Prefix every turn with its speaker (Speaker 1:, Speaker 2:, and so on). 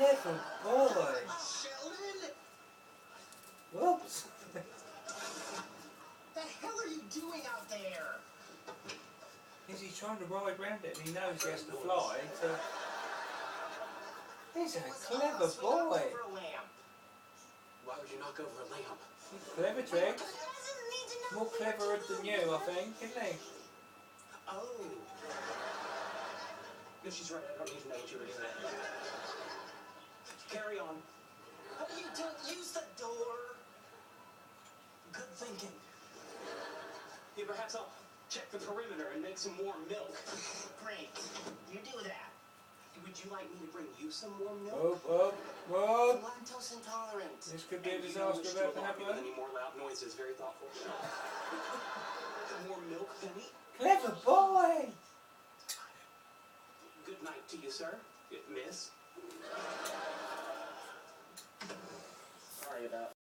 Speaker 1: clever boy.
Speaker 2: Sheldon?
Speaker 1: Whoops.
Speaker 2: The hell are you doing out there?
Speaker 1: Is he trying to ride round it and he knows he has to fly to... He's a clever boy.
Speaker 2: Why would you knock over a lamp?
Speaker 1: He's clever, Triggs. More cleverer than you, I think, isn't he?
Speaker 2: Oh. No, she's right. I don't need to know what you were doing. Carry on. What are you doing? Use the door. Good thinking. Yeah, perhaps I'll check the perimeter and make some warm milk. Great. You do that. Would you like me to bring you some warm milk?
Speaker 1: Whoop.
Speaker 2: I'm lactose intolerant.
Speaker 1: This could be a disaster about to happen.
Speaker 2: Any more loud noises? Very thoughtful. Warm milk, Penny?
Speaker 1: Clever boy!
Speaker 2: Good night to you, sir. Miss. Sorry about